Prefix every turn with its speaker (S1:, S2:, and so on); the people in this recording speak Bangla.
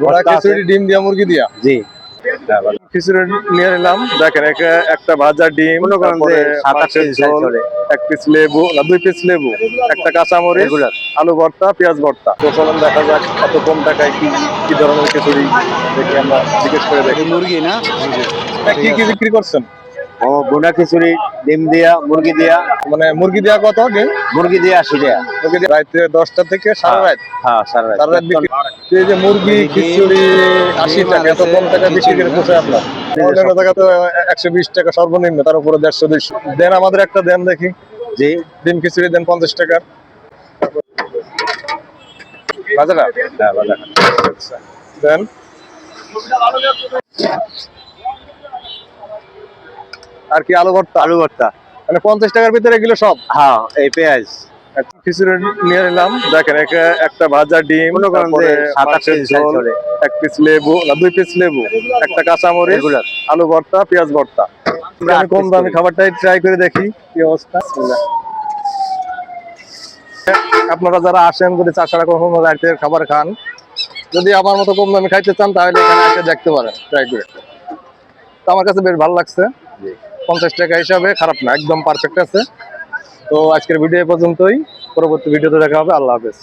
S1: গোটা খিচুড়ি ডিম দিয়া মুরগি দিয়া
S2: জি
S1: খিচুড়ি নিয়ে নিলাম। দেখেন একটা ভাজা ডিম, তারপরে মাছের ঝোল, এক পিস লেবু না 2 পিস লেবু, একটা কাঁচামরিচ, আলু ভর্তা, পেঁয়াজ ভর্তা। তো চলুন দেখা যাক এত কম টাকায় কি ধরনের খিচুড়ি। দেখি আমরা জিজ্ঞেস করে দেখি।
S2: মুরগি না
S1: কি কি বিক্রি করছেন?
S2: ও বোনা খিচুড়ি ডিম দিয়া মুরগি দিয়া
S1: মানে মুরগি দেওয়া কত ডিম?
S2: মুরগি দিয়া 80 টাকা।
S1: মুরগি দেয়া রাতে 10টা থেকে সারা রাত।
S2: হ্যাঁ সারা রাত।
S1: সারা রাত বিক্রি। এই যে মুরগি খিচুড়ি 80 টাকা, এত কম টাকা বিক্রি করে পোষায় আপনার? অন্যান্য জায়গা তো 120 টাকা সর্বনিম্ন, তার উপরে 150-200 দেন। আমাদের একটা দেন দেখি।
S2: জি
S1: ডিম খিচুড়ি দেন 50 টাকা। বাজারা?
S2: হ্যাঁ বাজার।
S1: আচ্ছা দেন। আর কি আলু ভর্তা?
S2: আলু ভর্তা।
S1: মানে 50 টাকার ভিতরে এগুলো সব?
S2: হ্যাঁ এই পেঁয়াজ।
S1: আচ্ছা, খিচুড়ি নিয়ে নিলাম। দেখেন একটা ভাজা ডিম, তারপরে মাছের ঝোল, এক পিস লেবু না 2 পিস লেবু, একটা কাঁচামরিচ, আলু ভর্তা, পেঁয়াজ ভর্তা। আমি কম দামি খাবারটাই ট্রাই করে দেখি কি অবস্থা। আপনারা যারা আসেন, যদি 4 টাকা কখনো রাতের খাবার খান, যদি আমার মতো কম দামি খাইতে চান, তাহলে এখানে এসে দেখতে পারেন ট্রাই করে। তো আমার কাছে বেশ ভালো লাগছে। 50 টাকা হিসাবে খারাপ না, একদম পারফেক্ট আছে। তো আজকের ভিডিও পর্যন্তই। পরবর্তী ভিডিওতে দেখা হবে। আল্লাহ হাফেজ।